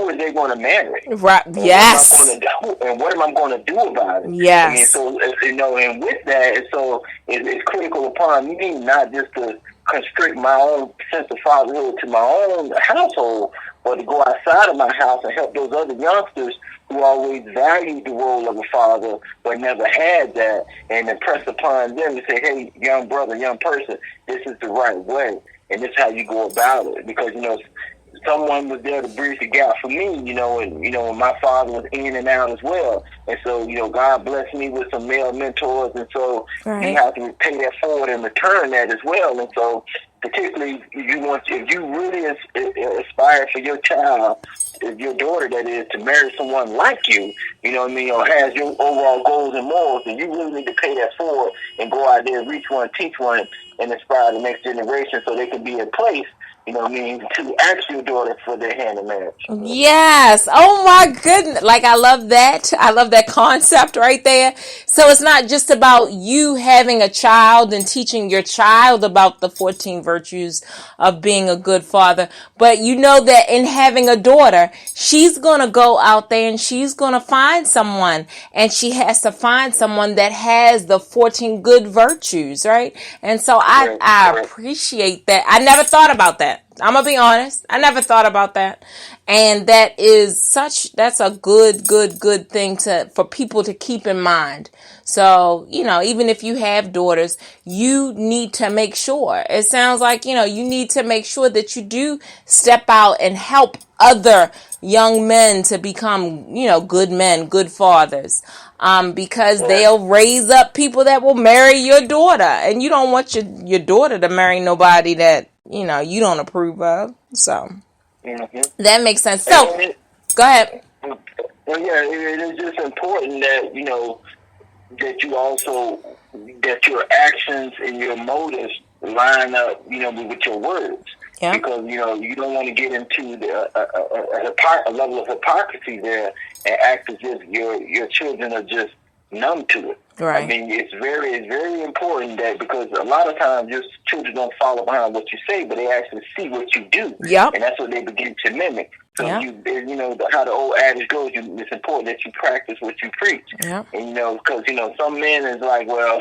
who are they going to marry? Right. Yes. What am I going to do about it? Yes. I mean, so, and with that, so it's critical upon me not just to constrict my own sense of fatherhood to my own household, but to go outside of my house and help those other youngsters who always valued the role of a father but never had that, and impress upon them to say, hey, young brother, young person, this is the right way, and this is how you go about it. Because, someone was there to bridge the gap for me, and, when my father was in and out as well. And so, God blessed me with some male mentors, and so you have to pay that forward and return that as well. And so, particularly if you really aspire for your child, your daughter that is, to marry someone like you, or has your overall goals and morals, then you really need to pay that forward and go out there, reach one, teach one, and inspire the next generation so they can be in place, to ask your daughter for their hand in marriage. Yes. Oh my goodness. Like, I love that. I love that concept right there. So it's not just about you having a child and teaching your child about the 14 virtues of being a good father, but you know that in having a daughter, she's going to go out there and she's going to find someone, and she has to find someone that has the 14 good virtues, right? And so I appreciate that. I never thought about that. I'm going to be honest. I never thought about that. And that's a good thing for people to keep in mind. So, even if you have daughters, you need to make sure. It sounds like, you need to make sure that you do step out and help other young men to become, good men, good fathers. Because they'll raise up people that will marry your daughter. And you don't want your daughter to marry nobody that, you don't approve of. So that makes sense. So go ahead. Well, yeah, it is just important that, that you also, that your actions and your motives line up, with your words. Yeah. Because, you don't want to get into a level of hypocrisy there and act as if your children are just numb to it. Right. I mean, it's very important that, because a lot of times your children don't follow behind what you say, but they actually see what you do. Yep. And that's what they begin to mimic. So how the old adage goes, it's important that you practice what you preach. Yep. And, because, some men is like, well,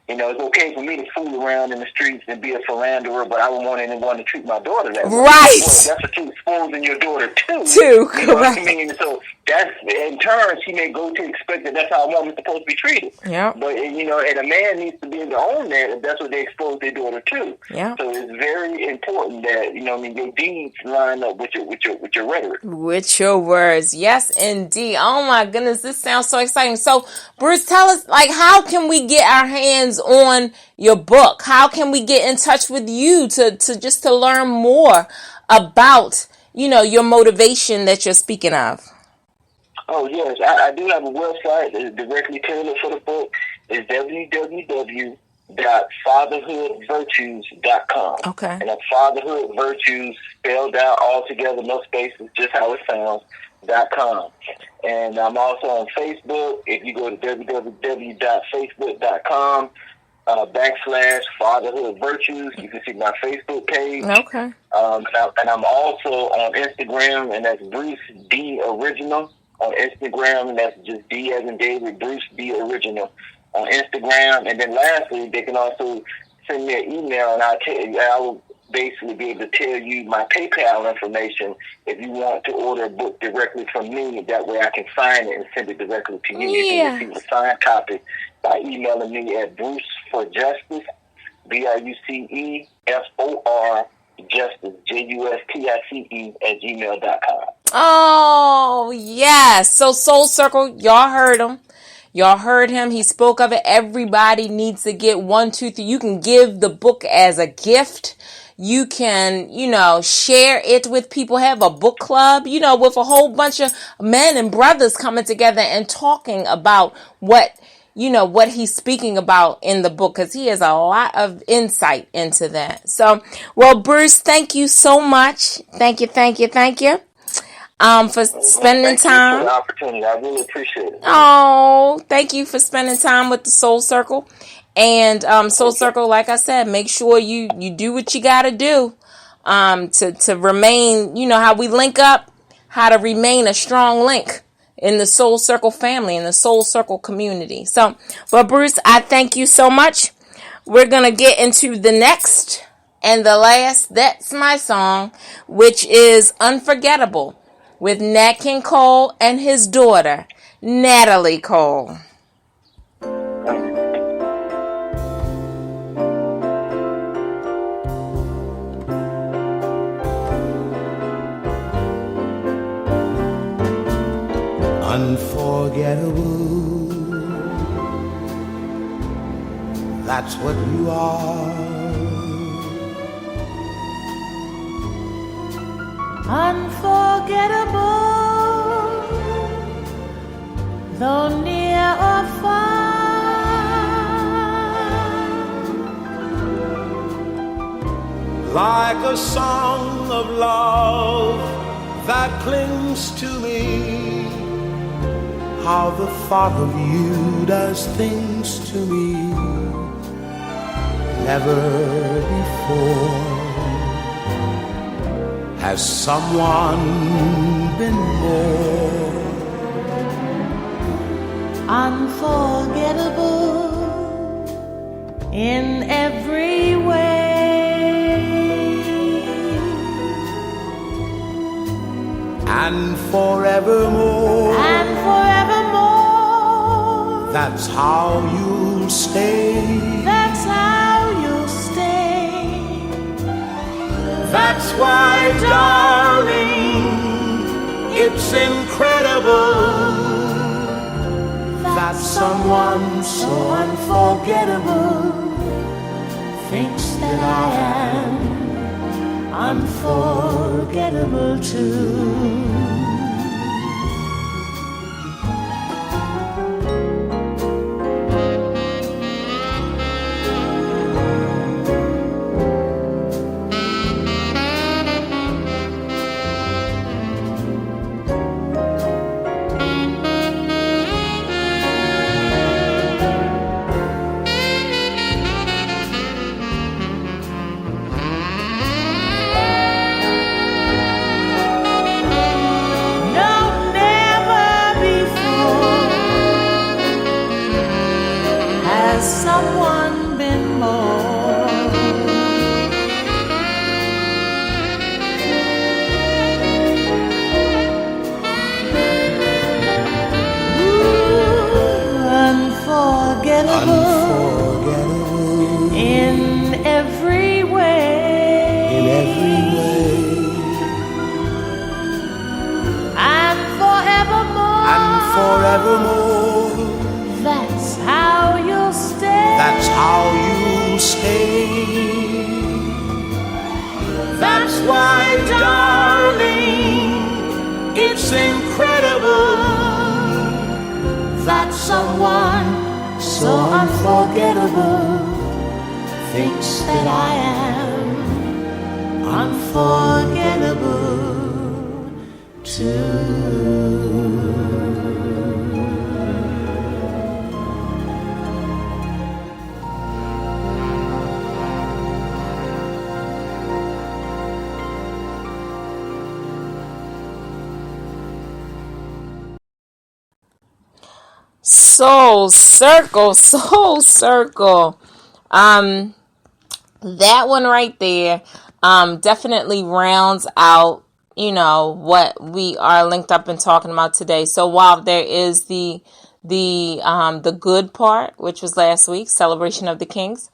it's okay for me to fool around in the streets and be a philanderer, but I don't want anyone to treat my daughter that way. Right. Well, that's what you're exposing your daughter to. Correct. You know what I mean? So that's, in turn, she may go to expect that that's how a woman's supposed to be treated. Yeah. But, and a man needs to be able to own that if that's what they expose their daughter to. Yeah. So it's very important that, your deeds line up with your rhetoric. With your words. Yes, indeed. Oh my goodness. This sounds so exciting. So Bruce, tell us, how can we get our hands on your book? How can we get in touch with you to learn more about, your motivation that you're speaking of? Oh, yes. I do have a website that is directly tailored for the book. It's www.fatherhoodvirtues.com. Okay. And that's fatherhood virtues spelled out all together, no spaces, just how it sounds, .com. And I'm also on Facebook. If you go to www.facebook.com /fatherhood virtues, you can see my Facebook page. Okay. And I'm also on Instagram, and that's Bruce D Original on Instagram, and that's just D as in David, Bruce D Original on Instagram. And then lastly, they can also send me an email, and I will basically be able to tell you my PayPal information if you want to order a book directly from me. That way I can sign it and send it directly to you. You can receive a signed copy by emailing me at BruceForJustice, BruceFor Justice, JUSTICE @gmail.com. Oh, yes. So Soul Circle, y'all heard him. Y'all heard him. He spoke of it. Everybody needs to get 1, 2, 3. You can give the book as a gift. You can, share it with people, have a book club, with a whole bunch of men and brothers coming together and talking about what he's speaking about in the book, because he has a lot of insight into that. So, well, Bruce, thank you so much. Thank you. For spending time. Thank you for the opportunity. I really appreciate it. Oh, thank you for spending time with the Soul Circle. And Soul Circle, like I said, make sure you do what you got to do to remain, how we link up, how to remain a strong link in the Soul Circle family, in the Soul Circle community. So, but Bruce, I thank you so much. We're going to get into the next and the last That's My Song, which is Unforgettable with Nat King Cole and his daughter, Natalie Cole. Unforgettable, that's what you are. Unforgettable, though near or far. Like a song of love that clings to me. How the thought of you does things to me never before. Has someone been more unforgettable in every way, and forevermore? And forevermore, that's how you'll stay. That's how you'll stay. That's why, darling, it's incredible that someone so unforgettable thinks that I am unforgettable too. Someone been more unforgettable, in every way, and forevermore, that's how you'll stay. That's how you'll stay. That's why, darling, it's incredible that someone so unforgettable thinks that I am unforgettable too. Soul Circle, Soul Circle. That one right there, definitely rounds out, what we are linked up and talking about today. So while there is the good part, which was last week, Celebration of the Kings,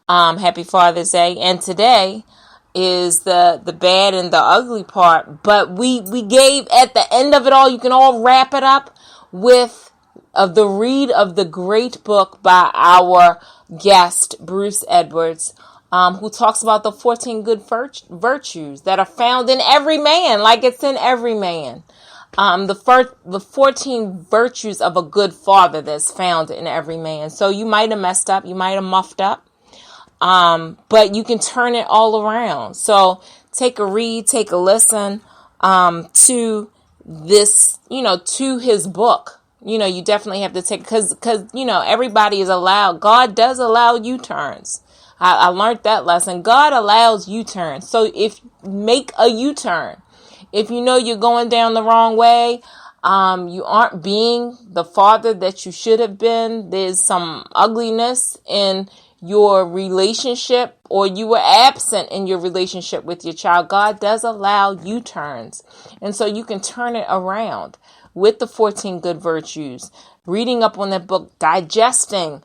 Happy Father's Day, and today is the bad and the ugly part. But we gave at the end of it all, you can all wrap it up with the read of the great book by our guest, Bruce Edwards, who talks about the 14 good virtues that are found in every man, like it's in every man. The 14 virtues of a good father that's found in every man. So you might have messed up, you might have muffed up, but you can turn it all around. So take a read, take a listen to this, to his book. You definitely have to take, because everybody is allowed. God does allow U-turns. I learned that lesson. God allows U-turns. So if make a U-turn, If you know you're going down the wrong way, you aren't being the father that you should have been, there's some ugliness in your relationship, or you were absent in your relationship with your child, God does allow U-turns. And so you can turn it around with the 14 good virtues, reading up on that book, digesting,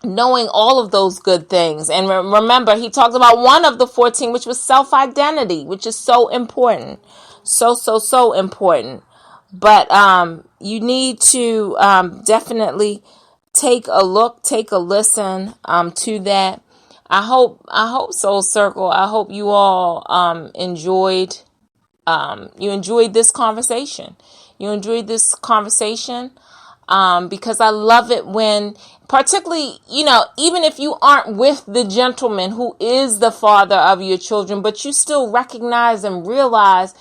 knowing all of those good things. And remember, he talked about one of the 14, which was self-identity, which is so important. So important. But you need to definitely take a look, take a listen to that. I hope Soul Circle, I hope you all enjoyed this conversation. You enjoyed this conversation because I love it when, particularly, even if you aren't with the gentleman who is the father of your children, but you still recognize and realize,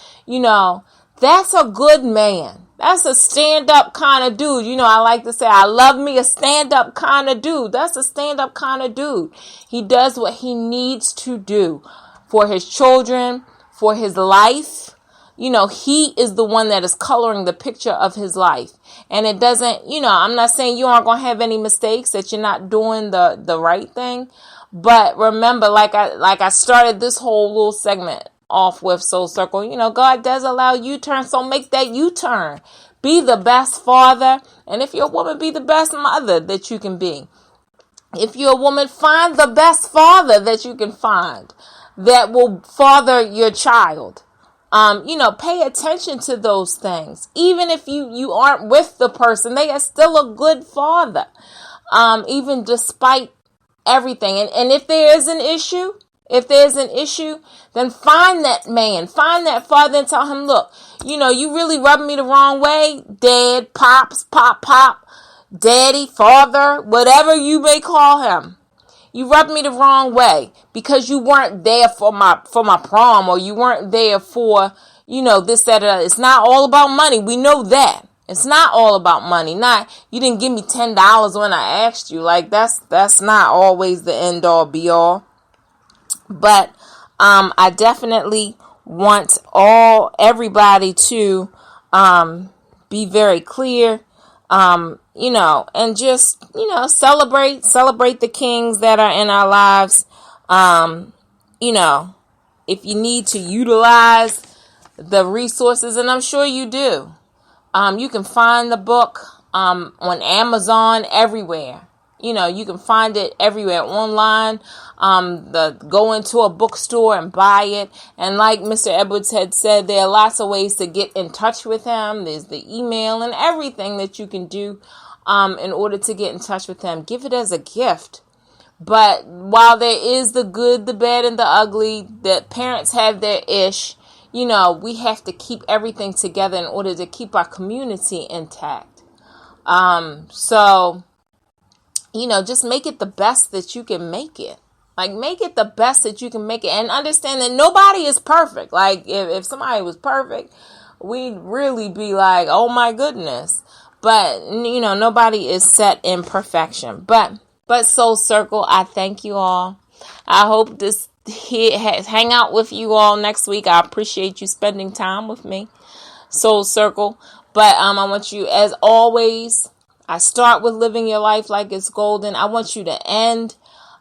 that's a good man. That's a stand-up kind of dude. I like to say, I love me a stand-up kind of dude. That's a stand-up kind of dude. He does what he needs to do for his children, for his life. He is the one that is coloring the picture of his life. And it doesn't, I'm not saying you aren't going to have any mistakes, that you're not doing the right thing. But remember, like I started this whole little segment off with Soul Circle, God does allow U-turn, so make that U-turn. Be the best father, and if you're a woman, be the best mother that you can be. If you're a woman, find the best father that you can find that will father your child. Pay attention to those things. Even if you aren't with the person, they are still a good father, even despite everything. And if there is an issue, then find that man, find that father and tell him, look, you really rubbed me the wrong way, dad, pops, pop, daddy, father, whatever you may call him. You rubbed me the wrong way because you weren't there for my prom, or you weren't there for, this, that, or that. It's not all about money. We know that. It's not all about money. Not, you didn't give me $10 when I asked you. Like, that's not always the end all be all. But I definitely want everybody to be very clear, and just, celebrate the kings that are in our lives. If you need to utilize the resources, and I'm sure you do, you can find the book on Amazon, everywhere. You can find it everywhere online. Go into a bookstore and buy it. And like Mr. Edwards had said, there are lots of ways to get in touch with him. There's the email and everything that you can do in order to get in touch with him. Give it as a gift. But while there is the good, the bad, and the ugly, that parents have their ish, we have to keep everything together in order to keep our community intact. So just make it the best that you can make it. Like, make it the best that you can make it. And understand that nobody is perfect. Like, if somebody was perfect, we'd really be like, oh my goodness. But, nobody is set in perfection. But Soul Circle, I thank you all. I hope this hang out with you all next week. I appreciate you spending time with me, Soul Circle. But I want you, as always, I start with living your life like it's golden. I want you to end.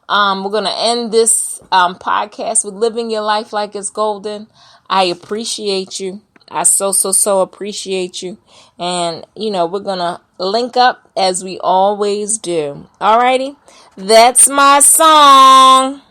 We're going to end this podcast with living your life like it's golden. I appreciate you. I so appreciate you. And, we're going to link up as we always do. Alrighty. That's my song.